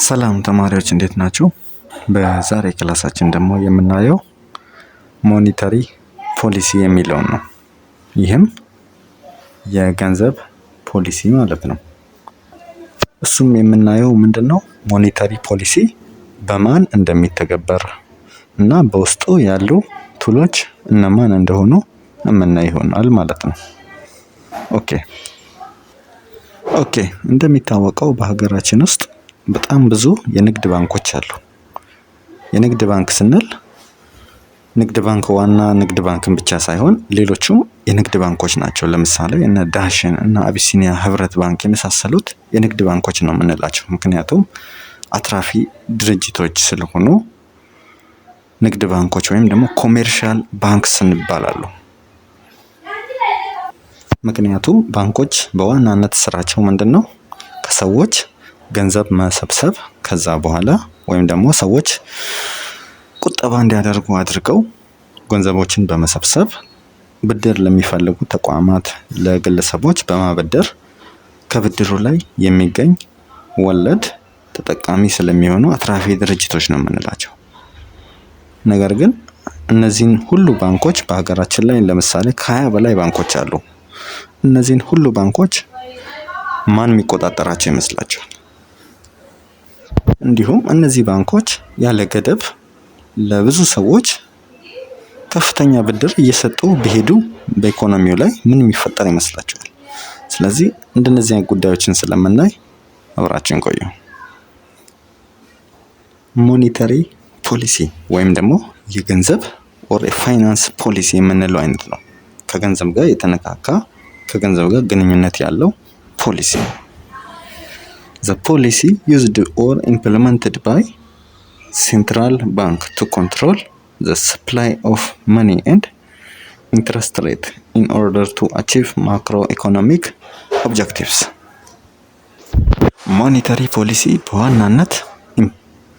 ሰላም ተማሪዎች እንዴት ናችሁ? በዛሬ ክላሳችን ደግሞ የምናየው ሞኔታሪ ፖሊሲ የሚለውን ነው። ይህም የገንዘብ ፖሊሲ ማለት ነው። እሱም የምናየው ምንድነው ሞኔታሪ ፖሊሲ በማን እንደሚተገበር እና በውስጡ ያሉ ቱሎች እነማን እንደሆኑ የምናይ ይሆናል ማለት ነው። ኦኬ እንደሚታወቀው በሀገራችን ውስጥ በጣም ብዙ የንግድ ባንኮች አሉ። የንግድ ባንክ ስንል ንግድ ባንክ ዋና ንግድ ባንክን ብቻ ሳይሆን ሌሎቹም የንግድ ባንኮች ናቸው። ለምሳሌ እነ ዳሽን እና አቢሲኒያ ህብረት ባንክ የመሳሰሉት የንግድ ባንኮች ነው የምንላቸው። ምክንያቱም አትራፊ ድርጅቶች ስለሆኑ ንግድ ባንኮች ወይም ደግሞ ኮሜርሻል ባንክስ ይባላሉ። ምክንያቱም ባንኮች በዋናነት ስራቸው ምንድነው? ከሰዎች ገንዘብ መሰብሰብ ከዛ በኋላ ወይም ደግሞ ሰዎች ቁጠባ እንዲያደርጉ አድርገው ገንዘቦችን በመሰብሰብ ብድር ለሚፈልጉ ተቋማት ለግለሰቦች በማበደር ከብድሩ ላይ የሚገኝ ወለድ ተጠቃሚ ስለሚሆኑ አትራፊ ድርጅቶች ነው የምንላቸው። ነገር ግን እነዚህን ሁሉ ባንኮች በሀገራችን ላይ ለምሳሌ ከ20 በላይ ባንኮች አሉ። እነዚህን ሁሉ ባንኮች ማን የሚቆጣጠራቸው ይመስላችኋል? እንዲሁም እነዚህ ባንኮች ያለ ገደብ ለብዙ ሰዎች ከፍተኛ ብድር እየሰጡ ቢሄዱ በኢኮኖሚው ላይ ምን የሚፈጠር ይመስላችኋል? ስለዚህ እንደነዚህ አይነት ጉዳዮችን ስለምናይ አብራችን ቆዩ። ሞኔታሪ ፖሊሲ ወይም ደግሞ የገንዘብ ኦር የፋይናንስ ፖሊሲ የምንለው አይነት ነው። ከገንዘብ ጋር የተነካካ ከገንዘብ ጋር ግንኙነት ያለው ፖሊሲ ነው። The policy used or implemented by central bank to control the supply of money and interest rate in order to achieve macroeconomic objectives. ሞኔታሪ ፖሊሲ በዋናነት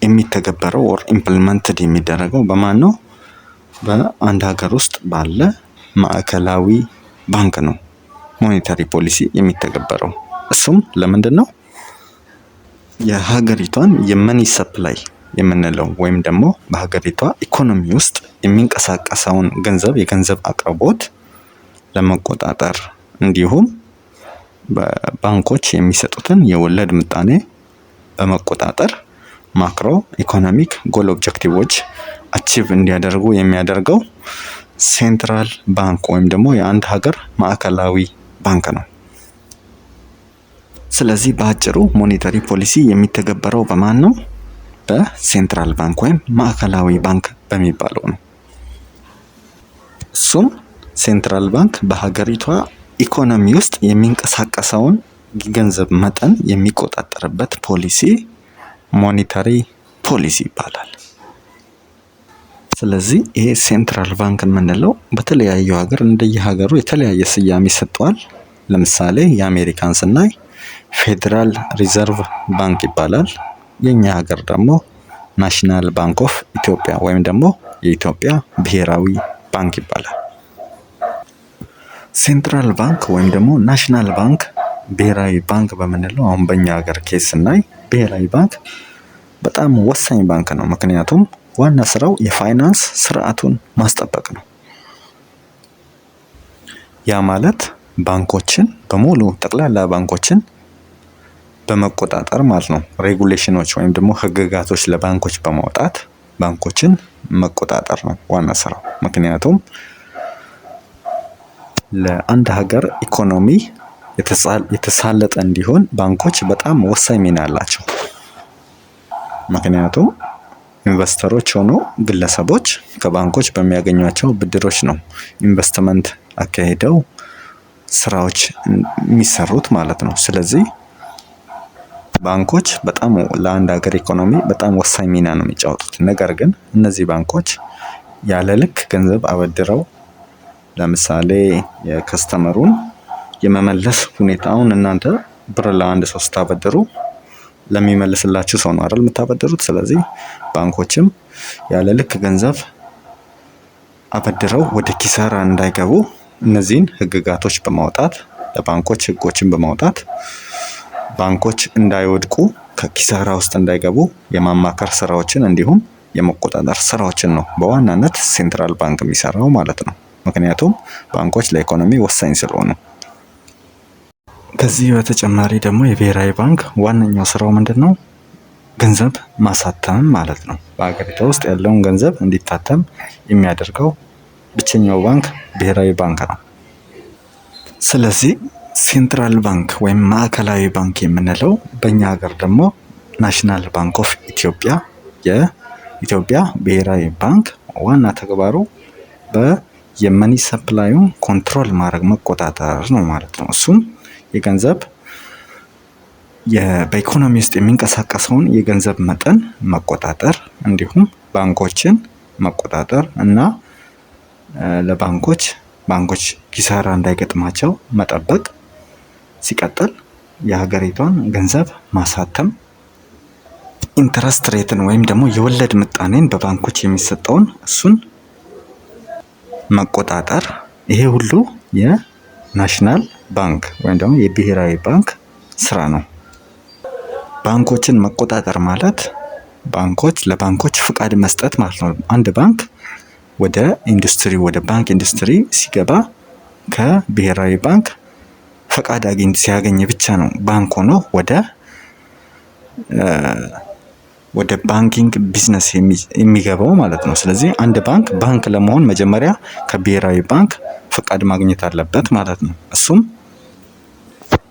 የሚተገበረው or implemented የሚደረገው በማን ነው? በአንድ ሀገር ውስጥ ባለ ማዕከላዊ ባንክ ነው ሞኔታሪ ፖሊሲ የሚተገበረው። እሱም ለምንድን ነው? የሀገሪቷን የመኒ ሰፕላይ የምንለው ወይም ደግሞ በሀገሪቷ ኢኮኖሚ ውስጥ የሚንቀሳቀሰውን የገንዘብ አቅርቦት ለመቆጣጠር እንዲሁም በባንኮች የሚሰጡትን የወለድ ምጣኔ በመቆጣጠር ማክሮ ኢኮኖሚክ ጎል ኦብጀክቲቮች አቺቭ እንዲያደርጉ የሚያደርገው ሴንትራል ባንክ ወይም ደግሞ የአንድ ሀገር ማዕከላዊ ባንክ ነው። ስለዚህ በአጭሩ ሞኔታሪ ፖሊሲ የሚተገበረው በማን ነው? በሴንትራል ባንክ ወይም ማዕከላዊ ባንክ በሚባለው ነው። እሱም ሴንትራል ባንክ በሀገሪቷ ኢኮኖሚ ውስጥ የሚንቀሳቀሰውን ገንዘብ መጠን የሚቆጣጠርበት ፖሊሲ ሞኔታሪ ፖሊሲ ይባላል። ስለዚህ ይሄ ሴንትራል ባንክ የምንለው በተለያዩ ሀገር እንደየሀገሩ የተለያየ ስያሜ ይሰጠዋል። ለምሳሌ የአሜሪካን ስናይ ፌደራል ሪዘርቭ ባንክ ይባላል። የኛ ሀገር ደግሞ ናሽናል ባንክ ኦፍ ኢትዮጵያ ወይም ደግሞ የኢትዮጵያ ብሔራዊ ባንክ ይባላል። ሴንትራል ባንክ ወይም ደግሞ ናሽናል ባንክ ብሔራዊ ባንክ በምንለው አሁን በእኛ ሀገር ኬስ ስናይ ብሔራዊ ባንክ በጣም ወሳኝ ባንክ ነው። ምክንያቱም ዋና ስራው የፋይናንስ ስርዓቱን ማስጠበቅ ነው። ያ ማለት ባንኮችን በሙሉ ጠቅላላ ባንኮችን በመቆጣጠር ማለት ነው። ሬጉሌሽኖች ወይም ደግሞ ህግጋቶች ለባንኮች በማውጣት ባንኮችን መቆጣጠር ነው ዋና ስራው። ምክንያቱም ለአንድ ሀገር ኢኮኖሚ የተሳለጠ እንዲሆን ባንኮች በጣም ወሳኝ ሚና አላቸው። ምክንያቱም ኢንቨስተሮች ሆኖ ግለሰቦች ከባንኮች በሚያገኟቸው ብድሮች ነው ኢንቨስትመንት አካሄደው ስራዎች የሚሰሩት ማለት ነው። ስለዚህ ባንኮች በጣም ለአንድ ሀገር ኢኮኖሚ በጣም ወሳኝ ሚና ነው የሚጫወቱት። ነገር ግን እነዚህ ባንኮች ያለ ልክ ገንዘብ አበድረው ለምሳሌ የከስተመሩን የመመለስ ሁኔታውን እናንተ ብር ለአንድ ሰው ስታበድሩ ለሚመልስላችሁ ሰው ነው አይደል የምታበድሩት። ስለዚህ ባንኮችም ያለ ልክ ገንዘብ አበድረው ወደ ኪሳራ እንዳይገቡ እነዚህን ህግጋቶች በማውጣት ለባንኮች ህጎችን በማውጣት ባንኮች እንዳይወድቁ ከኪሳራ ውስጥ እንዳይገቡ የማማከር ስራዎችን እንዲሁም የመቆጣጠር ስራዎችን ነው በዋናነት ሴንትራል ባንክ የሚሰራው ማለት ነው። ምክንያቱም ባንኮች ለኢኮኖሚ ወሳኝ ስለሆኑ። ከዚህ በተጨማሪ ደግሞ የብሔራዊ ባንክ ዋነኛው ስራው ምንድነው? ገንዘብ ማሳተም ማለት ነው። በሀገሪቷ ውስጥ ያለውን ገንዘብ እንዲታተም የሚያደርገው ብቸኛው ባንክ ብሔራዊ ባንክ ነው። ስለዚህ ሴንትራል ባንክ ወይም ማዕከላዊ ባንክ የምንለው በእኛ ሀገር ደግሞ ናሽናል ባንክ ኦፍ ኢትዮጵያ የኢትዮጵያ ብሔራዊ ባንክ ዋና ተግባሩ የመኒ ሰፕላዩን ኮንትሮል ማድረግ መቆጣጠር ነው ማለት ነው። እሱም የገንዘብ በኢኮኖሚ ውስጥ የሚንቀሳቀሰውን የገንዘብ መጠን መቆጣጠር እንዲሁም ባንኮችን መቆጣጠር እና ለባንኮች ኪሳራ እንዳይገጥማቸው መጠበቅ፣ ሲቀጥል የሀገሪቷን ገንዘብ ማሳተም፣ ኢንተረስት ሬትን ወይም ደግሞ የወለድ ምጣኔን በባንኮች የሚሰጠውን እሱን መቆጣጠር። ይሄ ሁሉ የናሽናል ባንክ ወይም ደግሞ የብሔራዊ ባንክ ስራ ነው። ባንኮችን መቆጣጠር ማለት ለባንኮች ፍቃድ መስጠት ማለት ነው። አንድ ባንክ ወደ ባንክ ኢንዱስትሪ ሲገባ ከብሔራዊ ባንክ ፍቃድ ሲያገኝ ብቻ ነው ባንክ ሆኖ ወደ ባንኪንግ ቢዝነስ የሚገባው ማለት ነው። ስለዚህ አንድ ባንክ ለመሆን መጀመሪያ ከብሔራዊ ባንክ ፍቃድ ማግኘት አለበት ማለት ነው። እሱም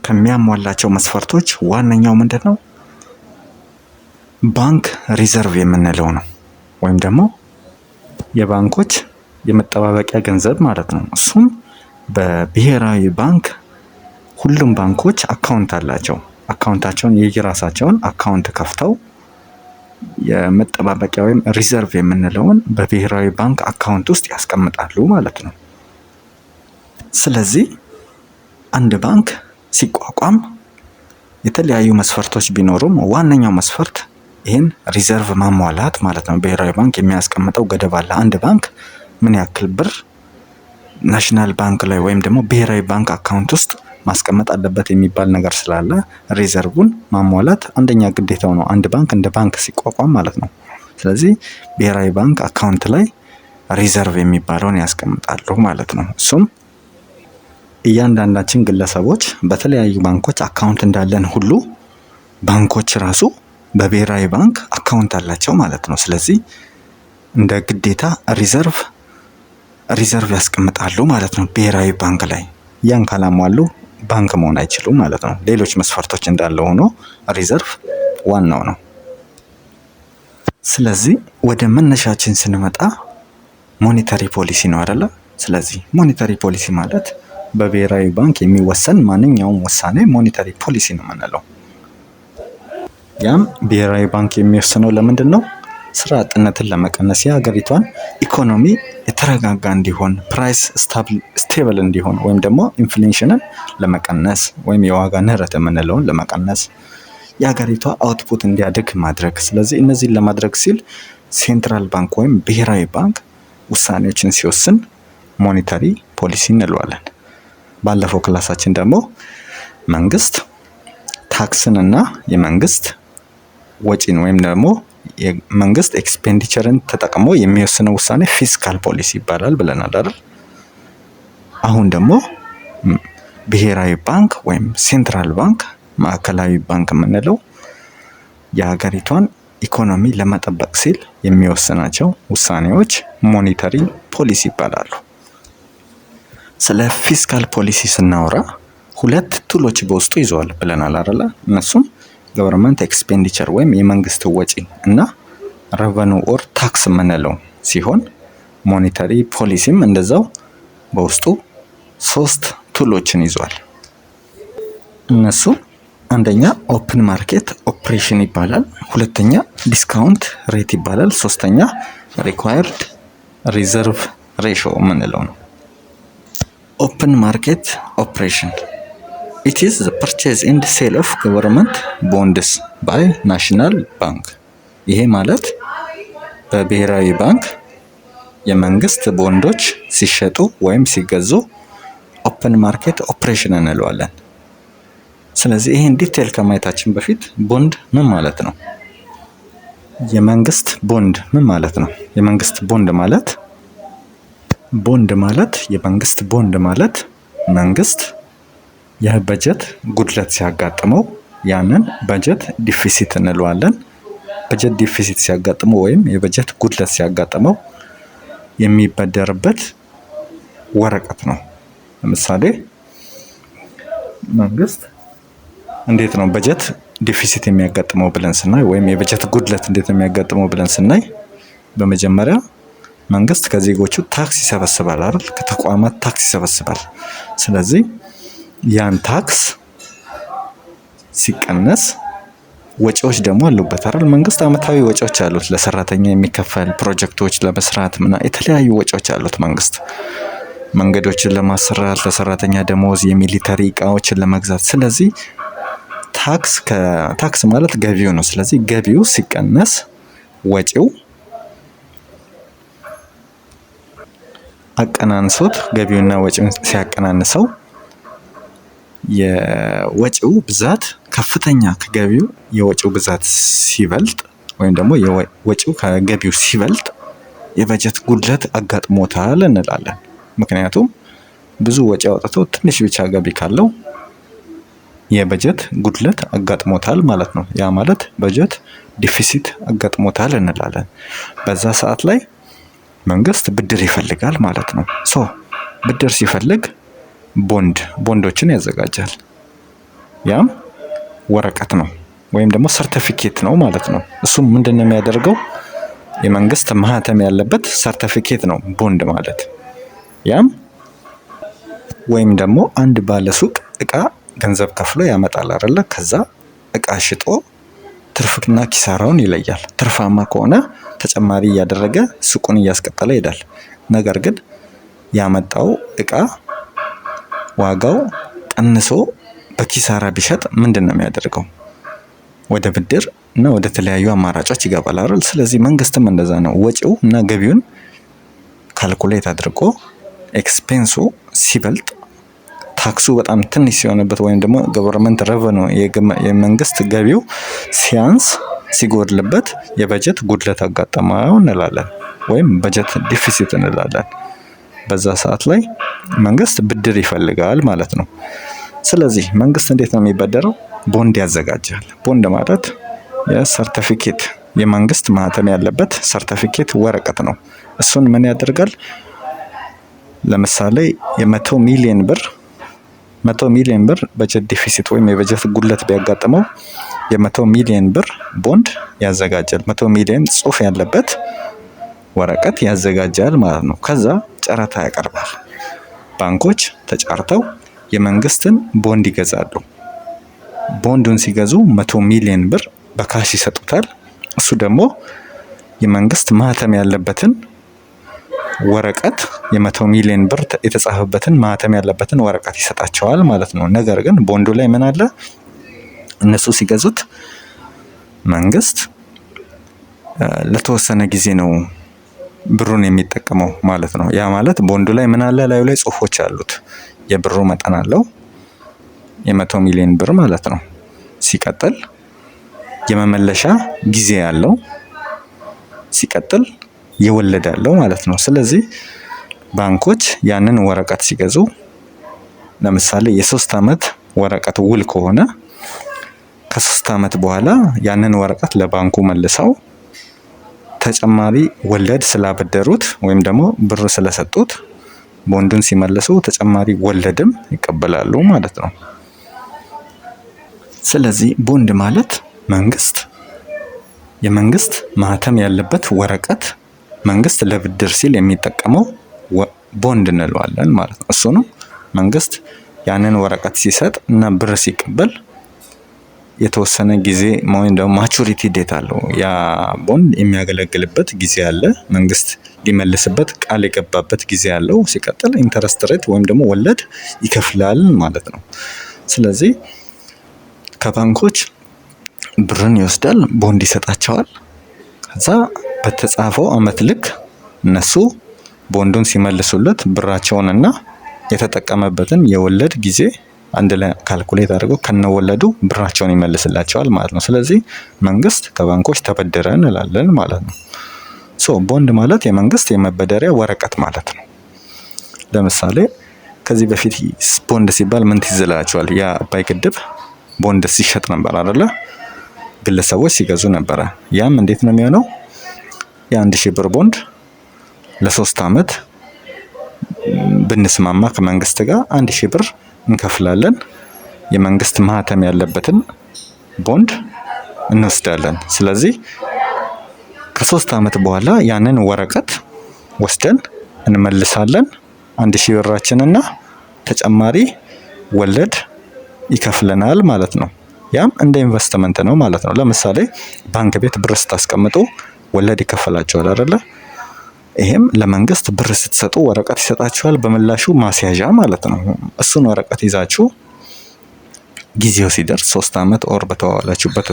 ከሚያሟላቸው መስፈርቶች ዋነኛው ምንድነው? ባንክ ሪዘርቭ የምንለው ነው። ወይም ደግሞ የባንኮች የመጠባበቂያ ገንዘብ ማለት ነው። እሱም በብሔራዊ ባንክ ሁሉም ባንኮች አካውንት አላቸው። አካውንታቸውን የየራሳቸውን አካውንት ከፍተው የመጠባበቂያ ወይም ሪዘርቭ የምንለውን በብሔራዊ ባንክ አካውንት ውስጥ ያስቀምጣሉ ማለት ነው። ስለዚህ አንድ ባንክ ሲቋቋም የተለያዩ መስፈርቶች ቢኖሩም ዋነኛው መስፈርት ይህን ሪዘርቭ ማሟላት ማለት ነው። ብሔራዊ ባንክ የሚያስቀምጠው ገደብ አለ። አንድ ባንክ ምን ያክል ብር ናሽናል ባንክ ላይ ወይም ደግሞ ብሔራዊ ባንክ አካውንት ውስጥ ማስቀመጥ አለበት የሚባል ነገር ስላለ ሪዘርቭን ማሟላት አንደኛ ግዴታው ነው። አንድ ባንክ እንደ ባንክ ሲቋቋም ማለት ነው። ስለዚህ ብሔራዊ ባንክ አካውንት ላይ ሪዘርቭ የሚባለውን ያስቀምጣሉ ማለት ነው። እሱም እያንዳንዳችን ግለሰቦች በተለያዩ ባንኮች አካውንት እንዳለን ሁሉ ባንኮች ራሱ በብሔራዊ ባንክ አካውንት አላቸው ማለት ነው። ስለዚህ እንደ ግዴታ ሪዘርቭ ያስቀምጣሉ ማለት ነው ብሔራዊ ባንክ ላይ። ያን ካላሟሉ ባንክ መሆን አይችሉም ማለት ነው። ሌሎች መስፈርቶች እንዳለ ሆኖ ሪዘርቭ ዋናው ነው። ስለዚህ ወደ መነሻችን ስንመጣ ሞኔታሪ ፖሊሲ ነው አይደለ? ስለዚህ ሞኔታሪ ፖሊሲ ማለት በብሔራዊ ባንክ የሚወሰን ማንኛውም ውሳኔ ሞኔታሪ ፖሊሲ ነው የምንለው። ያም ብሔራዊ ባንክ የሚወስነው ለምንድን ነው? ስራ አጥነትን ለመቀነስ፣ የሀገሪቷን ኢኮኖሚ የተረጋጋ እንዲሆን፣ ፕራይስ ስቴብል እንዲሆን ወይም ደግሞ ኢንፍሌሽንን ለመቀነስ ወይም የዋጋ ንረት የምንለውን ለመቀነስ፣ የሀገሪቷ አውትፑት እንዲያድግ ማድረግ። ስለዚህ እነዚህን ለማድረግ ሲል ሴንትራል ባንክ ወይም ብሔራዊ ባንክ ውሳኔዎችን ሲወስን ሞኔታሪ ፖሊሲ እንለዋለን። ባለፈው ክላሳችን ደግሞ መንግስት ታክስን እና የመንግስት ወጪን ወይም ደግሞ የመንግስት ኤክስፔንዲቸርን ተጠቅሞ የሚወስነው ውሳኔ ፊስካል ፖሊሲ ይባላል ብለናል አይደል? አሁን ደግሞ ብሔራዊ ባንክ ወይም ሴንትራል ባንክ ማዕከላዊ ባንክ የምንለው የሀገሪቷን ኢኮኖሚ ለመጠበቅ ሲል የሚወስናቸው ውሳኔዎች ሞኔታሪ ፖሊሲ ይባላሉ። ስለ ፊስካል ፖሊሲ ስናወራ ሁለት ቱሎች በውስጡ ይዘዋል ብለናል አይደል? እነሱም ገቨርንመንት ኤክስፔንዲቸር ወይም የመንግስት ወጪ እና ረቨኑ ኦር ታክስ የምንለው ሲሆን ሞኔታሪ ፖሊሲም እንደዛው በውስጡ ሶስት ቱሎችን ይዟል። እነሱ አንደኛ ኦፕን ማርኬት ኦፕሬሽን ይባላል፣ ሁለተኛ ዲስካውንት ሬት ይባላል፣ ሶስተኛ ሪኳየርድ ሪዘርቭ ሬሾ የምንለው ነው። ኦፕን ማርኬት ኦፕሬሽን it is the purchase and sale of government bonds by national bank። ይሄ ማለት በብሔራዊ ባንክ የመንግስት ቦንዶች ሲሸጡ ወይም ሲገዙ ኦፕን ማርኬት ኦፕሬሽን እንለዋለን። ስለዚህ ይሄን ዲቴል ከማየታችን በፊት ቦንድ ምን ማለት ነው? የመንግስት ቦንድ ምን ማለት ነው? የመንግስት ቦንድ ማለት የመንግስት ቦንድ ማለት መንግስት የበጀት ጉድለት ሲያጋጥመው ያንን በጀት ዲፊሲት እንለዋለን። በጀት ዲፊሲት ሲያጋጥመው ወይም የበጀት ጉድለት ሲያጋጥመው የሚበደርበት ወረቀት ነው። ለምሳሌ መንግስት እንዴት ነው በጀት ዲፊሲት የሚያጋጥመው ብለን ስናይ ወይም የበጀት ጉድለት እንዴት ነው የሚያጋጥመው ብለን ስናይ በመጀመሪያ መንግስት ከዜጎቹ ታክስ ይሰበስባል አይደል? ከተቋማት ታክስ ይሰበስባል። ስለዚህ ያን ታክስ ሲቀነስ ወጪዎች ደግሞ አሉበት አይደል? መንግስት አመታዊ ወጪዎች አሉት። ለሰራተኛ የሚከፈል ፕሮጀክቶች ለመስራት የተለያዩ ወጪዎች አሉት መንግስት። መንገዶችን ለማሰራት፣ ለሰራተኛ ደሞዝ፣ የሚሊተሪ እቃዎችን ለመግዛት። ስለዚህ ታክስ ማለት ገቢው ነው። ስለዚህ ገቢው ሲቀነስ ወጪው አቀናንሶት ገቢውና ወጪውን ሲያቀናንሰው የወጪው ብዛት ከፍተኛ ከገቢው የወጪው ብዛት ሲበልጥ ወይም ደግሞ የወጪው ከገቢው ሲበልጥ የበጀት ጉድለት አጋጥሞታል እንላለን። ምክንያቱም ብዙ ወጪ አውጥቶ ትንሽ ብቻ ገቢ ካለው የበጀት ጉድለት አጋጥሞታል ማለት ነው። ያ ማለት በጀት ዲፊሲት አጋጥሞታል እንላለን። በዛ ሰዓት ላይ መንግስት ብድር ይፈልጋል ማለት ነው። ብድር ሲፈልግ ቦንዶችን ያዘጋጃል። ያም ወረቀት ነው ወይም ደግሞ ሰርቲፊኬት ነው ማለት ነው። እሱም ምንድነው የሚያደርገው? የመንግስት ማህተም ያለበት ሰርቲፊኬት ነው ቦንድ ማለት። ያም ወይም ደግሞ አንድ ባለሱቅ እቃ ገንዘብ ከፍሎ ያመጣል አይደለ? ከዛ እቃ ሽጦ ትርፍና ኪሳራውን ይለያል። ትርፋማ ከሆነ ተጨማሪ እያደረገ ሱቁን እያስቀጠለ ይሄዳል። ነገር ግን ያመጣው እቃ ዋጋው ቀንሶ በኪሳራ ቢሸጥ ምንድነው የሚያደርገው? ወደ ብድር እና ወደ ተለያዩ አማራጮች ይገባል አይደል? ስለዚህ መንግስትም እንደዛ ነው። ወጪው እና ገቢውን ካልኩሌት አድርጎ ኤክስፔንሱ ሲበልጥ ታክሱ በጣም ትንሽ ሲሆንበት ወይም ደግሞ ገቨርንመንት ሬቨኑ የመንግስት ገቢው ሲያንስ ሲጎድልበት የበጀት ጉድለት አጋጠመው እንላለን ወይም በጀት ዲፊሲት እንላለን። በዛ ሰዓት ላይ መንግስት ብድር ይፈልጋል ማለት ነው። ስለዚህ መንግስት እንዴት ነው የሚበደረው? ቦንድ ያዘጋጃል። ቦንድ ማለት የሰርቲፊኬት የመንግስት ማህተም ያለበት ሰርቲፊኬት ወረቀት ነው። እሱን ምን ያደርጋል? ለምሳሌ የ100 ሚሊዮን ብር በጀት ዲፊሲት ወይም የበጀት ጉድለት ቢያጋጥመው የ100 ሚሊዮን ብር ቦንድ ያዘጋጃል። 100 ሚሊዮን ጽሑፍ ያለበት ወረቀት ያዘጋጃል ማለት ነው። ከዛ ጨረታ ያቀርባል። ባንኮች ተጫርተው የመንግስትን ቦንድ ይገዛሉ። ቦንዱን ሲገዙ 100 ሚሊዮን ብር በካሽ ይሰጡታል። እሱ ደግሞ የመንግስት ማህተም ያለበትን ወረቀት የ100 ሚሊዮን ብር የተጻፈበትን ማህተም ያለበትን ወረቀት ይሰጣቸዋል ማለት ነው። ነገር ግን ቦንዱ ላይ ምን አለ? እነሱ ሲገዙት መንግስት ለተወሰነ ጊዜ ነው ብሩን የሚጠቀመው ማለት ነው። ያ ማለት ቦንዱ ላይ ምን አለ? ላዩ ላይ ጽሁፎች አሉት። የብሩ መጠን አለው የ100 ሚሊዮን ብር ማለት ነው። ሲቀጥል የመመለሻ ጊዜ ያለው፣ ሲቀጥል የወለድ ያለው ማለት ነው። ስለዚህ ባንኮች ያንን ወረቀት ሲገዙ ለምሳሌ የ3 አመት ወረቀት ውል ከሆነ ከ3 አመት በኋላ ያንን ወረቀት ለባንኩ መልሰው ተጨማሪ ወለድ ስላበደሩት ወይም ደግሞ ብር ስለሰጡት ቦንዱን ሲመልሱ ተጨማሪ ወለድም ይቀበላሉ ማለት ነው። ስለዚህ ቦንድ ማለት የመንግስት ማህተም ያለበት ወረቀት መንግስት ለብድር ሲል የሚጠቀመው ቦንድ እንለዋለን ማለት ነው። እሱንም መንግስት ያንን ወረቀት ሲሰጥ እና ብር ሲቀበል የተወሰነ ጊዜ ወይም ደግሞ ማቹሪቲ ዴት አለው። ያ ቦንድ የሚያገለግልበት ጊዜ አለ። መንግስት ሊመልስበት ቃል የገባበት ጊዜ አለው። ሲቀጥል ኢንተረስት ሬት ወይም ደግሞ ወለድ ይከፍላል ማለት ነው። ስለዚህ ከባንኮች ብርን ይወስዳል፣ ቦንድ ይሰጣቸዋል። ከዛ በተጻፈው አመት ልክ እነሱ ቦንዱን ሲመልሱለት ብራቸውንና የተጠቀመበትን የወለድ ጊዜ አንድ ላይ ካልኩሌት አድርገው ከነወለዱ ብራቸውን ይመልስላቸዋል ማለት ነው። ስለዚህ መንግስት ከባንኮች ተበደረ እንላለን ማለት ነው። ቦንድ ማለት የመንግስት የመበደሪያ ወረቀት ማለት ነው። ለምሳሌ ከዚህ በፊት ቦንድ ሲባል ምን ትዝ ይላችኋል? የአባይ ግድብ ቦንድ ሲሸጥ ነበር አይደለ? ግለሰቦች ሲገዙ ነበረ። ያም እንዴት ነው የሚሆነው? የ1000 ብር ቦንድ ለ3 አመት ብንስማማ ከመንግስት ጋር 1000 ብር እንከፍላለን። የመንግስት ማህተም ያለበትን ቦንድ እንወስዳለን። ስለዚህ ከ3 አመት በኋላ ያንን ወረቀት ወስደን እንመልሳለን። 1000 ብራችንና ተጨማሪ ወለድ ይከፍለናል ማለት ነው። ያም እንደ ኢንቨስትመንት ነው ማለት ነው። ለምሳሌ ባንክ ቤት ብር ስታስቀምጡ ወለድ ይከፈላቸዋል አይደለ? ይሄም ለመንግስት ብር ስትሰጡ ወረቀት ይሰጣችኋል፣ በምላሹ ማስያዣ ማለት ነው። እሱን ወረቀት ይዛችሁ ጊዜው ሲደርስ 3 አመት ኦር በተዋዋላችሁበት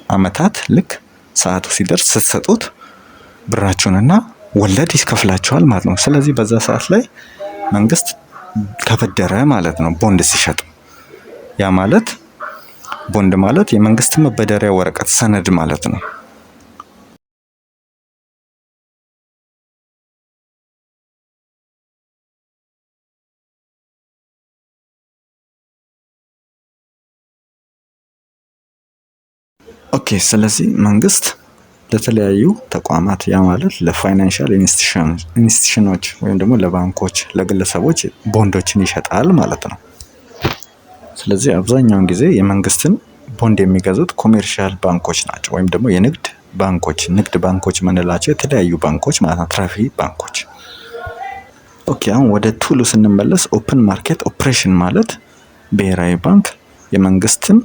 አመታት ልክ ሰዓቱ ሲደርስ ስትሰጡት ብራችሁንና ወለድ ይከፍላችኋል ማለት ነው። ስለዚህ በዛ ሰዓት ላይ መንግስት ተበደረ ማለት ነው ቦንድ ሲሸጥ። ያ ማለት ቦንድ ማለት የመንግስት መበደሪያ ወረቀት ሰነድ ማለት ነው። ኦኬ። ስለዚህ መንግስት ለተለያዩ ተቋማት ያ ማለት ለፋይናንሻል ኢንስቲትዩሽኖች ወይም ደግሞ ለባንኮች፣ ለግለሰቦች ቦንዶችን ይሸጣል ማለት ነው። ስለዚህ አብዛኛውን ጊዜ የመንግስትን ቦንድ የሚገዙት ኮሜርሻል ባንኮች ናቸው፣ ወይም ደግሞ የንግድ ባንኮች። ንግድ ባንኮች የምንላቸው የተለያዩ ባንኮች ማለት ነው፣ ትራፊ ባንኮች። ኦኬ። አሁን ወደ ቱሉ ስንመለስ ኦፕን ማርኬት ኦፕሬሽን ማለት ብሔራዊ ባንክ የመንግስትን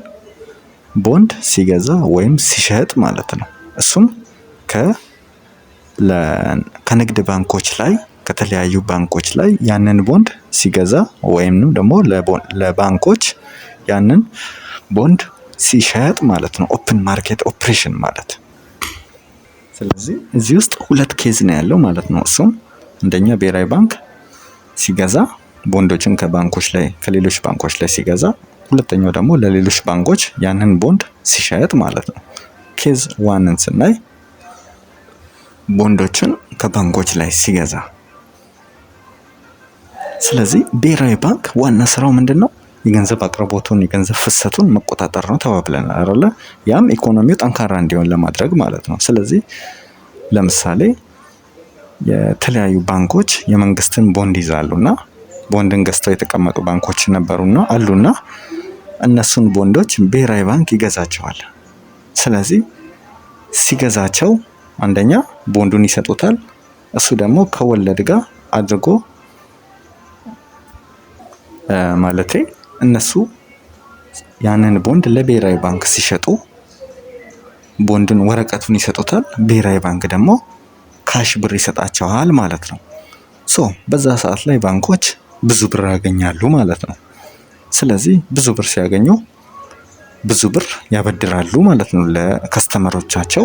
ቦንድ ሲገዛ ወይም ሲሸጥ ማለት ነው። እሱም ከንግድ ባንኮች ላይ ከተለያዩ ባንኮች ላይ ያንን ቦንድ ሲገዛ ወይም ደግሞ ለባንኮች ያንን ቦንድ ሲሸጥ ማለት ነው። ኦፕን ማርኬት ኦፕሬሽን ማለት። ስለዚህ እዚህ ውስጥ 2 ኬዝ ነው ያለው ማለት ነው። እሱም አንደኛ ብሔራዊ ባንክ ሲገዛ ቦንዶችን ከባንኮች ላይ ከሌሎች ባንኮች ላይ ሲገዛ፣ ሁለተኛው ደግሞ ለሌሎች ባንኮች ያንን ቦንድ ሲሸጥ ማለት ነው። ኬዝ 1ን ስናይ ቦንዶችን ከባንኮች ላይ ሲገዛ። ስለዚህ ብሔራዊ ባንክ ዋና ስራው ምንድነው? የገንዘብ አቅርቦቱን የገንዘብ ፍሰቱን መቆጣጠር ነው ተባብለናል አይደለ? ያም ኢኮኖሚው ጠንካራ እንዲሆን ለማድረግ ማለት ነው። ስለዚህ ለምሳሌ የተለያዩ ባንኮች የመንግስትን ቦንድ ይዛሉና ቦንድን ገዝተው የተቀመጡ ባንኮች ነበሩና አሉና እነሱን ቦንዶች ብሔራዊ ባንክ ይገዛቸዋል። ስለዚህ ሲገዛቸው አንደኛ ቦንዱን ይሰጡታል። እሱ ደግሞ ከወለድ ጋር አድርጎ ማለቴ እነሱ ያንን ቦንድ ለብሔራዊ ባንክ ሲሸጡ ቦንዱን ወረቀቱን ይሰጡታል። ብሔራዊ ባንክ ደግሞ ካሽ ብር ይሰጣቸዋል ማለት ነው። በዛ ሰዓት ላይ ባንኮች ብዙ ብር ያገኛሉ ማለት ነው። ስለዚህ ብዙ ብር ሲያገኙ ብዙ ብር ያበድራሉ ማለት ነው። ለከስተመሮቻቸው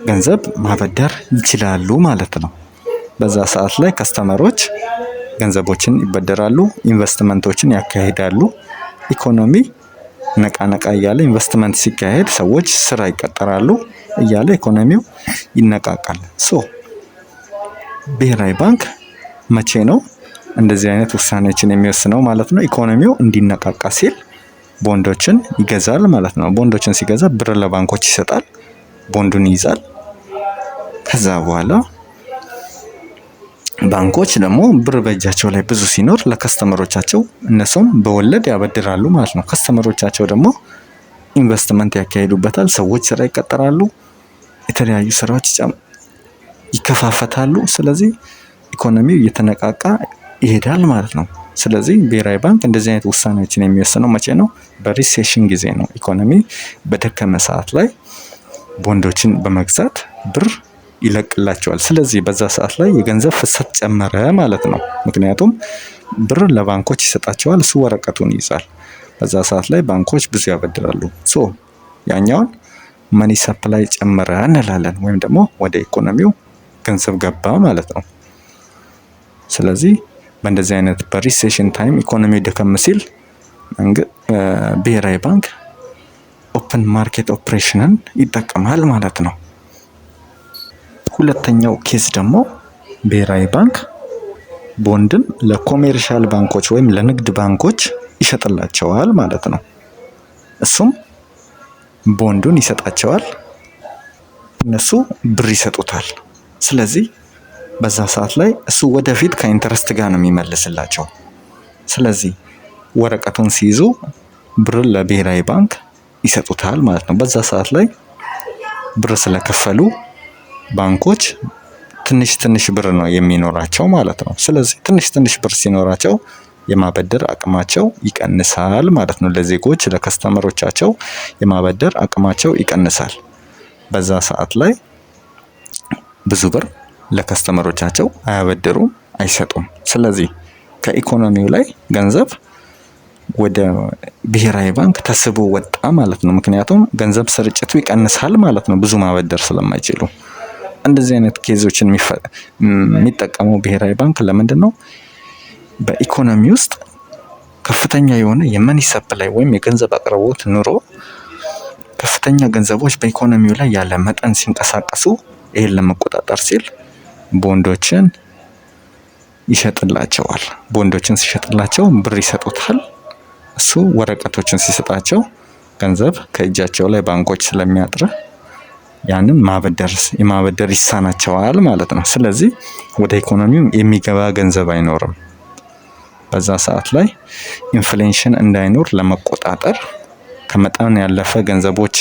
ገንዘብ ማበደር ይችላሉ ማለት ነው። በዛ ሰዓት ላይ ከስተመሮች ገንዘቦችን ይበደራሉ፣ ኢንቨስትመንቶችን ያካሂዳሉ። ኢኮኖሚ ነቃ ነቃ እያለ ኢንቨስትመንት ሲካሄድ ሰዎች ስራ ይቀጠራሉ እያለ ኢኮኖሚው ይነቃቃል። ብሔራዊ ባንክ መቼ ነው እንደዚህ አይነት ውሳኔዎችን የሚወስነው ማለት ነው? ኢኮኖሚው እንዲነቃቃ ሲል ቦንዶችን ይገዛል ማለት ነው። ቦንዶችን ሲገዛ ብር ለባንኮች ይሰጣል፣ ቦንዱን ይይዛል። ከዛ በኋላ ባንኮች ደግሞ ብር በእጃቸው ላይ ብዙ ሲኖር ለከስተመሮቻቸው እነሱም በወለድ ያበድራሉ ማለት ነው። ከስተመሮቻቸው ደግሞ ኢንቨስትመንት ያካሂዱበታል፣ ሰዎች ስራ ይቀጠራሉ፣ የተለያዩ ስራዎች ይከፋፈታሉ። ስለዚህ ኢኮኖሚው እየተነቃቃ ይሄዳል ማለት ነው። ስለዚህ ብሔራዊ ባንክ እንደዚህ አይነት ውሳኔዎችን የሚወስነው መቼ ነው? በሪሴሽን ጊዜ ነው። ኢኮኖሚ በደከመ ሰዓት ላይ ቦንዶችን በመግዛት ብር ይለቅላቸዋል። ስለዚህ በዛ ሰዓት ላይ የገንዘብ ፍሰት ጨመረ ማለት ነው። ምክንያቱም ብር ለባንኮች ይሰጣቸዋል፣ እሱ ወረቀቱን ይይዛል። በዛ ሰዓት ላይ ባንኮች ብዙ ያበድራሉ። ያኛውን መኒ ሰፕላይ ጨመረ እንላለን፣ ወይም ደግሞ ወደ ኢኮኖሚው ገንዘብ ገባ ማለት ነው። ስለዚህ በእንደዚህ አይነት በሪሴሽን ታይም ኢኮኖሚ ደከም ሲል ብሔራዊ ባንክ ኦፕን ማርኬት ኦፕሬሽንን ይጠቀማል ማለት ነው። ሁለተኛው ኬዝ ደግሞ ብሔራዊ ባንክ ቦንድን ለኮሜርሻል ባንኮች ወይም ለንግድ ባንኮች ይሸጥላቸዋል ማለት ነው። እሱም ቦንዱን ይሰጣቸዋል፣ እነሱ ብር ይሰጡታል። ስለዚህ በዛ ሰዓት ላይ እሱ ወደፊት ከኢንተረስት ጋር ነው የሚመልስላቸው። ስለዚህ ወረቀቱን ሲይዙ ብር ለብሔራዊ ባንክ ይሰጡታል ማለት ነው። በዛ ሰዓት ላይ ብር ስለከፈሉ ባንኮች ትንሽ ትንሽ ብር ነው የሚኖራቸው ማለት ነው። ስለዚህ ትንሽ ትንሽ ብር ሲኖራቸው የማበደር አቅማቸው ይቀንሳል ማለት ነው። ለዜጎች ለከስተመሮቻቸው የማበደር አቅማቸው ይቀንሳል። በዛ ሰዓት ላይ ብዙ ብር ለከስተመሮቻቸው አያበድሩም፣ አይሰጡም። ስለዚህ ከኢኮኖሚው ላይ ገንዘብ ወደ ብሔራዊ ባንክ ተስቦ ወጣ ማለት ነው። ምክንያቱም ገንዘብ ስርጭቱ ይቀንሳል ማለት ነው፣ ብዙ ማበደር ስለማይችሉ። እንደዚህ አይነት ኬዞችን የሚጠቀመው ብሔራዊ ባንክ ለምንድን ነው? በኢኮኖሚ ውስጥ ከፍተኛ የሆነ የመኒ ሰፕላይ ወይም የገንዘብ አቅርቦት ኑሮ ከፍተኛ ገንዘቦች በኢኮኖሚው ላይ ያለ መጠን ሲንቀሳቀሱ ይሄን ለመቆጣጠር ሲል ቦንዶችን ይሸጥላቸዋል። ቦንዶችን ሲሸጥላቸው ብር ይሰጡታል። እሱ ወረቀቶችን ሲሰጣቸው ገንዘብ ከእጃቸው ላይ ባንኮች ስለሚያጥር ያንን የማበደር ይሳናቸዋል ማለት ነው። ስለዚህ ወደ ኢኮኖሚው የሚገባ ገንዘብ አይኖርም። በዛ ሰዓት ላይ ኢንፍሌሽን እንዳይኖር ለመቆጣጠር ከመጠን ያለፈ ገንዘቦች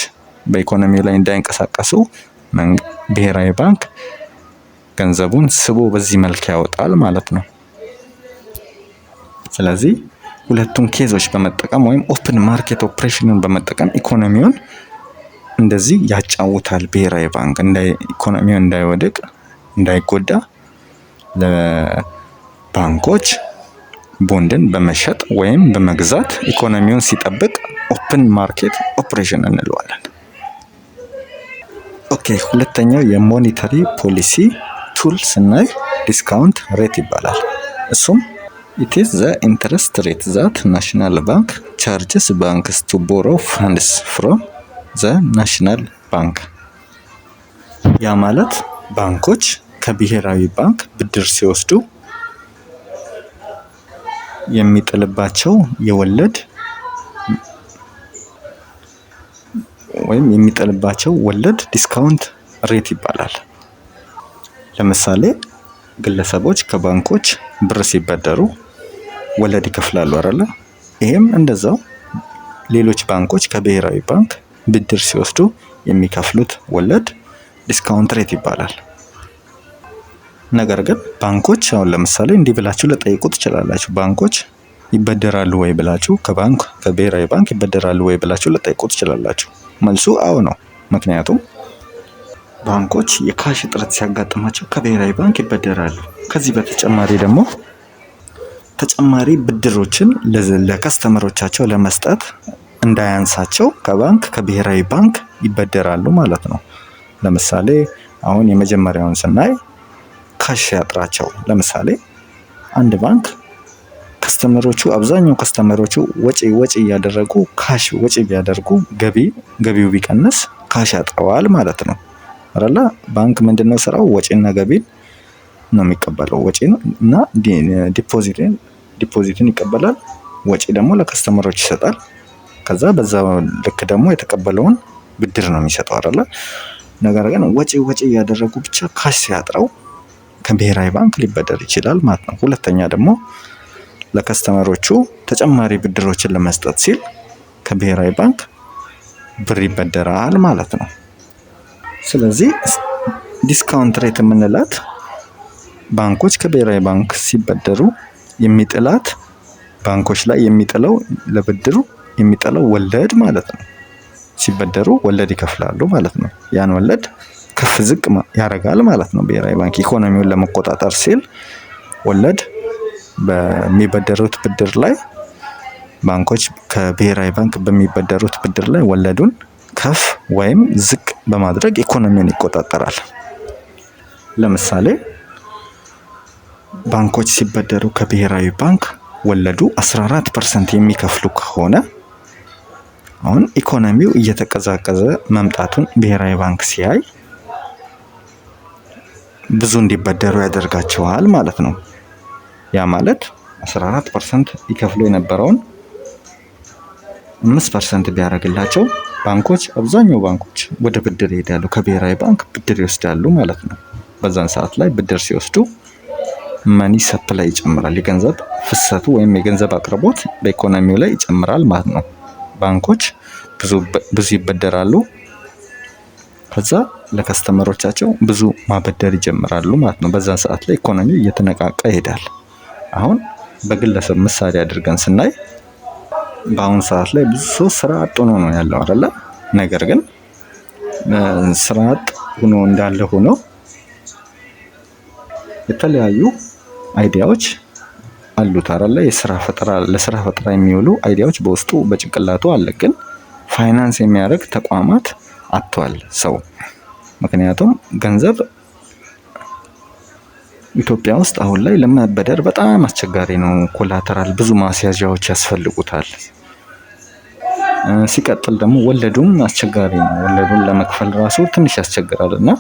በኢኮኖሚው ላይ እንዳይንቀሳቀሱ ብሔራዊ ባንክ ገንዘቡን ስቦ በዚህ መልክ ያወጣል ማለት ነው። ስለዚህ ሁለቱን ኬዞች በመጠቀም ወይም ኦፕን ማርኬት ኦፕሬሽንን በመጠቀም ኢኮኖሚውን እንደዚህ ያጫውታል ብሔራዊ ባንክ። ኢኮኖሚው እንዳይወድቅ እንዳይጎዳ ለባንኮች ቦንድን በመሸጥ ወይም በመግዛት ኢኮኖሚውን ሲጠብቅ ኦፕን ማርኬት ኦፕሬሽን እንለዋለን። ኦኬ፣ ሁለተኛው የሞኔታሪ ፖሊሲ ቱል ስናይ ዲስካውንት ሬት ይባላል። እሱም it is the interest rate that national bank charges banks to borrow funds from the national bank። ያ ማለት ባንኮች ከብሔራዊ ባንክ ብድር ሲወስዱ የሚጥልባቸው የወለድ ወይም የሚጥልባቸው ወለድ ዲስካውንት ሬት ይባላል። ለምሳሌ ግለሰቦች ከባንኮች ብር ሲበደሩ ወለድ ይከፍላሉ አይደለ? ይሄም እንደዛው ሌሎች ባንኮች ከብሔራዊ ባንክ ብድር ሲወስዱ የሚከፍሉት ወለድ ዲስካውንት ሬት ይባላል። ነገር ግን ባንኮች አሁን ለምሳሌ እንዲህ ብላችሁ ልጠይቁ ትችላላችሁ። ባንኮች ይበደራሉ ወይ ብላችሁ ከብሔራዊ ባንክ ይበደራሉ ወይ ብላችሁ ልጠይቁ ትችላላችሁ። መልሱ አዎ ነው። ምክንያቱም ባንኮች የካሽ እጥረት ሲያጋጥማቸው ከብሔራዊ ባንክ ይበደራሉ። ከዚህ በተጨማሪ ደግሞ ተጨማሪ ብድሮችን ለከስተመሮቻቸው ለመስጠት እንዳያንሳቸው ከብሔራዊ ባንክ ይበደራሉ ማለት ነው። ለምሳሌ አሁን የመጀመሪያውን ስናይ ካሽ ያጥራቸው። ለምሳሌ አንድ ባንክ አብዛኛው ከስተመሮቹ ወጪ እያደረጉ ካሽ ወጪ ቢያደርጉ ገቢው ቢቀንስ ካሽ ያጥረዋል ማለት ነው አይደለ? ባንክ ምንድነው ስራው? ወጪና ገቢን ነው የሚቀበለው። ወጪ እና ዲፖዚትን ይቀበላል። ወጪ ደግሞ ለከስተመሮች ይሰጣል። ከዛ በዛ ልክ ደግሞ የተቀበለውን ብድር ነው የሚሰጠው አይደለ? ነገር ግን ወጪ እያደረጉ ብቻ ካሽ ሲያጥረው ከብሔራዊ ባንክ ሊበደር ይችላል ማለት ነው። ሁለተኛ ደግሞ ለከስተመሮቹ ተጨማሪ ብድሮችን ለመስጠት ሲል ከብሔራዊ ባንክ ብር ይበደራል ማለት ነው። ስለዚህ ዲስካውንት ሬት የምንላት ባንኮች ከብሔራዊ ባንክ ሲበደሩ የሚጥላት ባንኮች ላይ የሚጥለው ለብድሩ የሚጥለው ወለድ ማለት ነው። ሲበደሩ ወለድ ይከፍላሉ ማለት ነው። ያን ወለድ ከፍ ዝቅ ያደርጋል ማለት ነው። ብሔራዊ ባንክ ኢኮኖሚውን ለመቆጣጠር ሲል ወለድ በሚበደሩት ብድር ላይ ባንኮች ከብሔራዊ ባንክ በሚበደሩት ብድር ላይ ወለዱን ከፍ ወይም ዝቅ በማድረግ ኢኮኖሚውን ይቆጣጠራል። ለምሳሌ ባንኮች ሲበደሩ ከብሔራዊ ባንክ ወለዱ 14% የሚከፍሉ ከሆነ አሁን ኢኮኖሚው እየተቀዛቀዘ መምጣቱን ብሔራዊ ባንክ ሲያይ ብዙ እንዲበደሩ ያደርጋቸዋል ማለት ነው። ያ ማለት 14% ይከፍሉ የነበረውን 5% ቢያደርግላቸው ባንኮች አብዛኛው ባንኮች ወደ ብድር ይሄዳሉ፣ ከብሔራዊ ባንክ ብድር ይወስዳሉ ማለት ነው። በዛን ሰዓት ላይ ብድር ሲወስዱ መኒ ሰፕላይ ይጨምራል። የገንዘብ ፍሰቱ ወይም የገንዘብ አቅርቦት በኢኮኖሚው ላይ ይጨምራል ማለት ነው። ባንኮች ብዙ ይበደራሉ። ከዛ ለከስተመሮቻቸው ብዙ ማበደር ይጀምራሉ ማለት ነው። በዛን ሰዓት ላይ ኢኮኖሚው እየተነቃቃ ይሄዳል። አሁን በግለሰብ ምሳሌ አድርገን ስናይ በአሁኑ ሰዓት ላይ ብዙ ሰው ስራ አጥ ሆኖ ነው ያለው አይደለ? ነገር ግን ስራ አጥ ሆኖ እንዳለ ሆኖ የተለያዩ አይዲያዎች አሉት አይደለ? ለስራ ፈጠራ የሚውሉ አይዲያዎች በውስጡ በጭንቅላቱ አለ። ግን ፋይናንስ የሚያደርግ ተቋማት አጥቷል ሰው። ምክንያቱም ገንዘብ ኢትዮጵያ ውስጥ አሁን ላይ ለመበደር በጣም አስቸጋሪ ነው። ኮላተራል ብዙ ማስያዣዎች ያስፈልጉታል። ሲቀጥል ደግሞ ወለዱም አስቸጋሪ ነው። ወለዱን ለመክፈል ራሱ ትንሽ ያስቸግራል። እና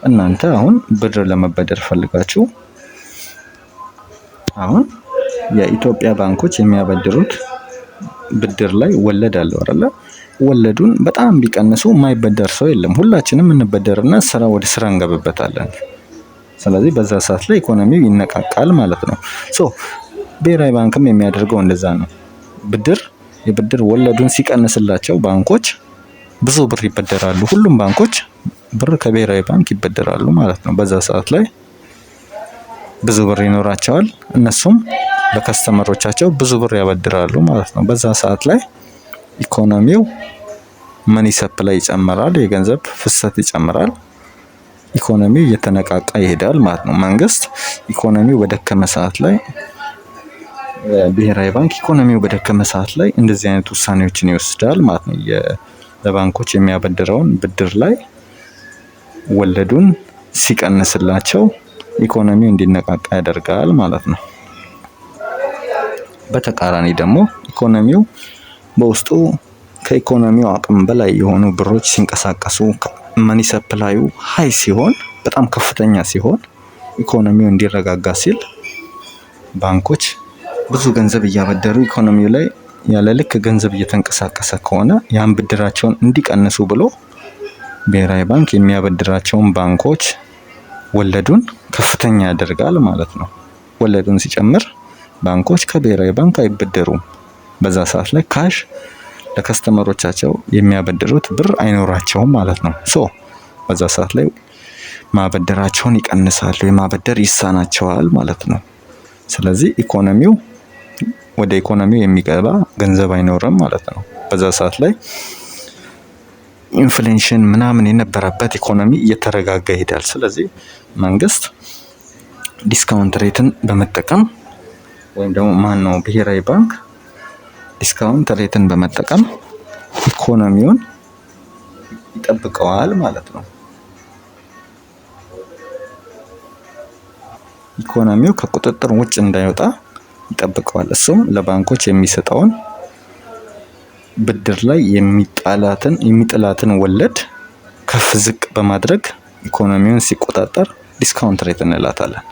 እናንተ አሁን ብድር ለመበደር ፈልጋችሁ አሁን የኢትዮጵያ ባንኮች የሚያበድሩት ብድር ላይ ወለድ አለው አይደለ? ወለዱን በጣም ቢቀንሱ የማይበደር ሰው የለም። ሁላችንም እንበደርና ወደ ስራ እንገባበታለን። ስለዚህ በዛ ሰዓት ላይ ኢኮኖሚው ይነቃቃል ማለት ነው። ብሔራዊ ባንክም የሚያደርገው እንደዛ ነው። የብድር ወለዱን ሲቀንስላቸው ባንኮች ብዙ ብር ይበደራሉ። ሁሉም ባንኮች ብር ከብሔራዊ ባንክ ይበደራሉ ማለት ነው። በዛ ሰዓት ላይ ብዙ ብር ይኖራቸዋል። እነሱም ለከስተመሮቻቸው ብዙ ብር ያበድራሉ ማለት ነው። በዛ ሰዓት ላይ ኢኮኖሚው መኒ ሰፕላይ ይጨምራል፣ የገንዘብ ፍሰት ይጨምራል። ኢኮኖሚው እየተነቃቃ ይሄዳል ማለት ነው። መንግስት ኢኮኖሚው በደከመ ሰዓት ላይ ብሔራዊ ባንክ ኢኮኖሚው በደከመ ሰዓት ላይ እንደዚህ አይነት ውሳኔዎችን ይወስዳል ማለት ነው። ለባንኮች የሚያበድረውን ብድር ላይ ወለዱን ሲቀንስላቸው ኢኮኖሚው እንዲነቃቃ ያደርጋል ማለት ነው። በተቃራኒ ደግሞ ኢኮኖሚው በውስጡ ከኢኮኖሚው አቅም በላይ የሆኑ ብሮች ሲንቀሳቀሱ መኒ ሰፕላዩ ሃይ ሲሆን፣ በጣም ከፍተኛ ሲሆን፣ ኢኮኖሚው እንዲረጋጋ ሲል ባንኮች ብዙ ገንዘብ እያበደሩ ኢኮኖሚው ላይ ያለ ልክ ገንዘብ እየተንቀሳቀሰ ከሆነ ያን ብድራቸውን እንዲቀንሱ ብሎ ብሔራዊ ባንክ የሚያበድራቸውን ባንኮች ወለዱን ከፍተኛ ያደርጋል ማለት ነው። ወለዱን ሲጨምር ባንኮች ከብሔራዊ ባንክ አይበደሩም። በዛ ሰዓት ላይ ካሽ ለከስተመሮቻቸው የሚያበድሩት ብር አይኖራቸውም ማለት ነው። በዛ ሰዓት ላይ ማበደራቸውን ይቀንሳሉ፣ የማበደር ይሳናቸዋል ማለት ነው። ስለዚህ ወደ ኢኮኖሚው የሚገባ ገንዘብ አይኖርም ማለት ነው። በዛ ሰዓት ላይ ኢንፍሌሽን ምናምን የነበረበት ኢኮኖሚ እየተረጋጋ ይሄዳል። ስለዚህ መንግስት ዲስካውንት ሬትን በመጠቀም ወይም ደግሞ ብሔራዊ ባንክ ዲስካውንት ሬትን በመጠቀም ኢኮኖሚውን ይጠብቀዋል ማለት ነው። ኢኮኖሚው ከቁጥጥር ውጭ እንዳይወጣ ይጠብቀዋል። እሱም ለባንኮች የሚሰጠውን ብድር ላይ የሚጥላትን ወለድ ከፍ ዝቅ በማድረግ ኢኮኖሚውን ሲቆጣጠር ዲስካውንት ሬት እንላታለን።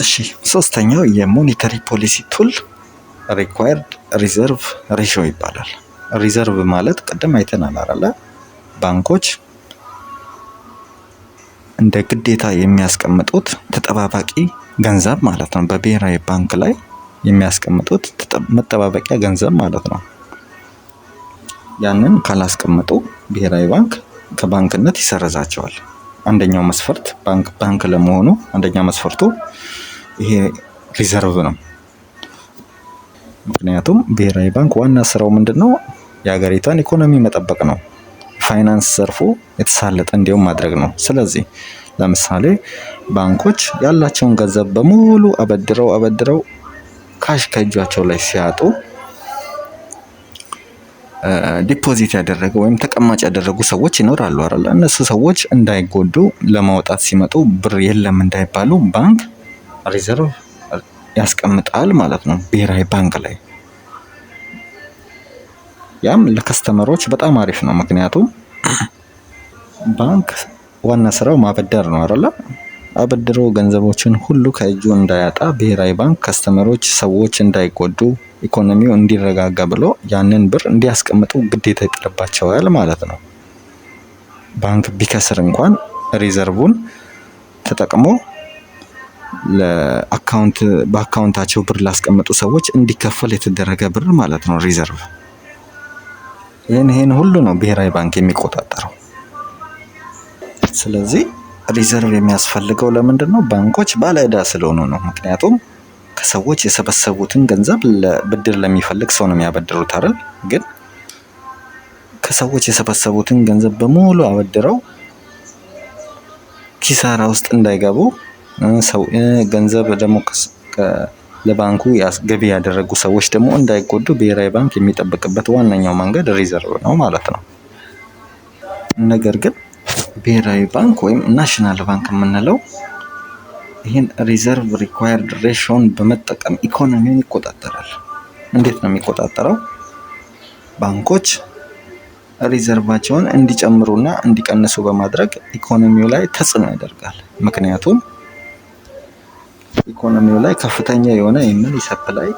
እሺ፣ ሶስተኛው የሞኔታሪ ፖሊሲ ቱል ሪኳየርድ ሪዘርቭ ሬሽዮ ይባላል። ሪዘርቭ ማለት ቅድም አይተናል አይደለ? ባንኮች እንደ ግዴታ የሚያስቀምጡት ተጠባባቂ ገንዘብ ማለት ነው። በብሔራዊ ባንክ ላይ የሚያስቀምጡት መጠባበቂያ ገንዘብ ማለት ነው። ያንን ካላስቀመጡ ብሔራዊ ባንክ ከባንክነት ይሰረዛቸዋል። አንደኛው መስፈርት ባንክ ለመሆኑ አንደኛው መስፈርቱ ይሄ ሪዘርቭ ነው። ምክንያቱም ብሔራዊ ባንክ ዋና ስራው ምንድነው? የሀገሪቷን ኢኮኖሚ መጠበቅ ነው። ፋይናንስ ዘርፉ የተሳለጠ እንዲሆን ማድረግ ነው። ስለዚህ ለምሳሌ ባንኮች ያላቸውን ገንዘብ በሙሉ አበድረው ካሽ ከእጃቸው ላይ ሲያጡ ዲፖዚት ያደረገ ወይም ተቀማጭ ያደረጉ ሰዎች ይኖራሉ አይደል? እነሱ ሰዎች እንዳይጎዱ ለማውጣት ሲመጡ ብር የለም እንዳይባሉ ባንክ ሪዘርቭ ያስቀምጣል ማለት ነው ብሔራዊ ባንክ ላይ። ያም ለከስተመሮች በጣም አሪፍ ነው። ምክንያቱም ባንክ ዋና ስራው ማበደር ነው አይደለ? አበድሮ ገንዘቦችን ሁሉ ከእጁ እንዳያጣ ብሔራዊ ባንክ ከስተመሮች፣ ሰዎች እንዳይጎዱ፣ ኢኮኖሚው እንዲረጋጋ ብሎ ያንን ብር እንዲያስቀምጡ ግዴታ ይጥልባቸዋል ማለት ነው። ባንክ ቢከስር እንኳን ሪዘርቡን ተጠቅሞ በአካውንታቸው ብር ላስቀመጡ ሰዎች እንዲከፈል የተደረገ ብር ማለት ነው ሪዘርቭ። ይህን ሁሉ ነው ብሔራዊ ባንክ የሚቆጣጠረው። ስለዚህ ሪዘርቭ የሚያስፈልገው ለምንድን ነው? ባንኮች ባለዕዳ ስለሆኑ ነው። ምክንያቱም ከሰዎች የሰበሰቡትን ገንዘብ ብድር ለሚፈልግ ሰው ነው የሚያበድሩት አይደል? ግን ከሰዎች የሰበሰቡትን ገንዘብ በሙሉ አበድረው ኪሳራ ውስጥ እንዳይገቡ፣ ገንዘብ ደግሞ ለባንኩ ገቢ ያደረጉ ሰዎች ደግሞ እንዳይጎዱ ብሔራዊ ባንክ የሚጠብቅበት ዋነኛው መንገድ ሪዘርቭ ነው ማለት ነው። ነገር ግን ብሔራዊ ባንክ ወይም ናሽናል ባንክ የምንለው ይህን ሪዘርቭ ሪኳየርድ ሬሾን በመጠቀም ኢኮኖሚውን ይቆጣጠራል። እንዴት ነው የሚቆጣጠረው? ባንኮች ሪዘርቫቸውን እንዲጨምሩና እንዲቀንሱ በማድረግ ኢኮኖሚው ላይ ተጽዕኖ ያደርጋል። ምክንያቱም ኢኮኖሚው ላይ ከፍተኛ የሆነ የመኒ ሰፕላይ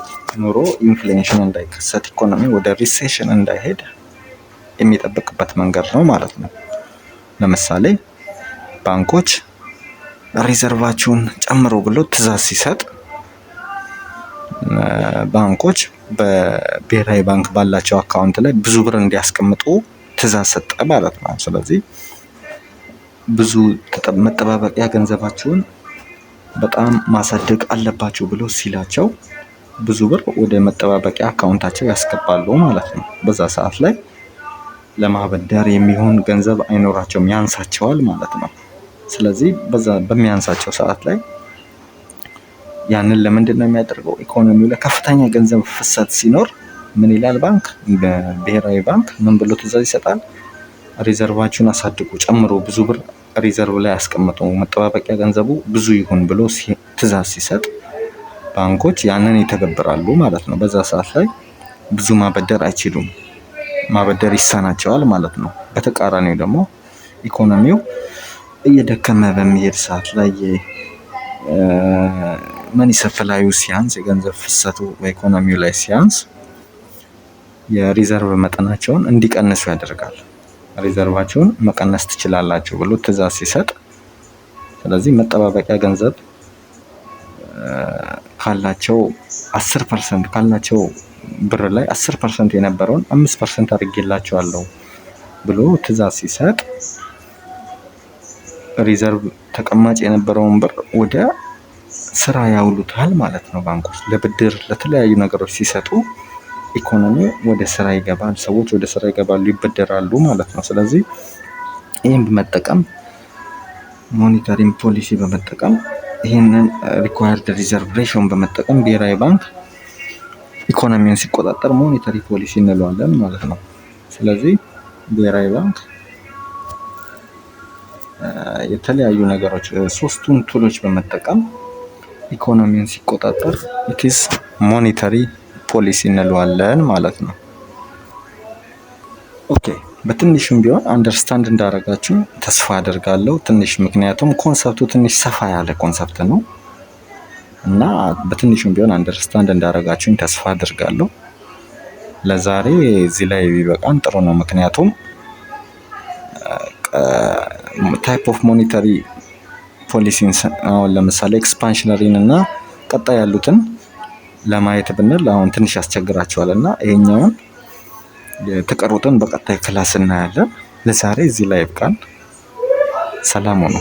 ኑሮ ኢንፍሌሽን እንዳይከሰት፣ ኢኮኖሚ ወደ ሪሴሽን እንዳይሄድ የሚጠብቅበት መንገድ ነው ማለት ነው። ለምሳሌ ባንኮች ሪዘርቫቸውን ጨምሮ ብሎ ትዕዛዝ ሲሰጥ ባንኮች በብሔራዊ ባንክ ባላቸው አካውንት ላይ ብዙ ብር እንዲያስቀምጡ ትዕዛዝ ሰጠ ማለት ነው። ስለዚህ ብዙ መጠባበቂያ ገንዘባቸውን በጣም ማሳደግ አለባቸው ብሎ ሲላቸው ብዙ ብር ወደ መጠባበቂያ አካውንታቸው ያስገባሉ ማለት ነው። በዛ ሰዓት ላይ ለማበደር የሚሆን ገንዘብ አይኖራቸውም፣ ያንሳቸዋል ማለት ነው። ስለዚህ በዛ በሚያንሳቸው ሰዓት ላይ ያንን ለምንድን ነው የሚያደርገው? ኢኮኖሚው ላይ ከፍተኛ ገንዘብ ፍሰት ሲኖር ምን ይላል ባንክ? በብሔራዊ ባንክ ምን ብሎ ትዕዛዝ ይሰጣል? ሪዘርቫችሁን አሳድጉ፣ ጨምሮ ብዙ ብር ሪዘርቭ ላይ ያስቀምጡ፣ መጠባበቂያ ገንዘቡ ብዙ ይሁን ብሎ ትዕዛዝ ሲሰጥ ባንኮች ያንን ይተገብራሉ ማለት ነው። በዛ ሰዓት ላይ ብዙ ማበደር አይችሉም፣ ማበደር ይሳናቸዋል ማለት ነው። በተቃራኒው ደግሞ ኢኮኖሚው እየደከመ በሚሄድ ሰዓት ላይ መኒ ሰፕላዩ ሲያንስ፣ የገንዘብ ፍሰቱ በኢኮኖሚው ላይ ሲያንስ የሪዘርቭ መጠናቸውን እንዲቀንሱ ያደርጋል። ሪዘርቫቸውን መቀነስ ትችላላችሁ ብሎ ትዕዛዝ ሲሰጥ፣ ስለዚህ መጠባበቂያ ገንዘብ ካላቸው 10% ካላቸው ብር ላይ 10% የነበረውን 5% አድርጌላቸዋለሁ ብሎ ትዕዛዝ ሲሰጥ ሪዘርቭ ተቀማጭ የነበረውን ብር ወደ ስራ ያውሉታል ማለት ነው። ባንኮች ለብድር ለተለያዩ ነገሮች ሲሰጡ ኢኮኖሚ ወደ ስራ ይገባል፣ ሰዎች ወደ ስራ ይገባሉ፣ ይበደራሉ ማለት ነው። ስለዚህ ይህን በመጠቀም ሞኔታሪንግ ፖሊሲ በመጠቀም ይህንን ሪኳየርድ ሪዘርቭ ሬሾን በመጠቀም ብሔራዊ ባንክ ኢኮኖሚውን ሲቆጣጠር ሞኔታሪ ፖሊሲ እንለዋለን ማለት ነው። ስለዚህ ብሔራዊ ባንክ የተለያዩ ነገሮች ሶስቱን ቱሎች በመጠቀም ኢኮኖሚውን ሲቆጣጠር ኢትስ ሞኔታሪ ፖሊሲ እንለዋለን ማለት ነው። ኦኬ፣ በትንሹም ቢሆን አንደርስታንድ እንዳደረጋችሁ ተስፋ አደርጋለሁ። ትንሽ ምክንያቱም ኮንሰፕቱ ትንሽ ሰፋ ያለ ኮንሰፕት ነው እና በትንሹም ቢሆን አንደርስታንድ እንዳደረጋችሁኝ ተስፋ አደርጋለሁ። ለዛሬ እዚህ ላይ ቢበቃን ጥሩ ነው። ምክንያቱም ታይፕ ኦፍ ሞኔታሪ ፖሊሲን አሁን ለምሳሌ ኤክስፓንሽነሪን እና ቀጣይ ያሉትን ለማየት ብንል አሁን ትንሽ ያስቸግራቸዋል እና ይሄኛውን የተቀሩትን በቀጣይ ክላስ እናያለን። ለዛሬ እዚህ ላይ ይብቃን። ሰላም ሁኑ።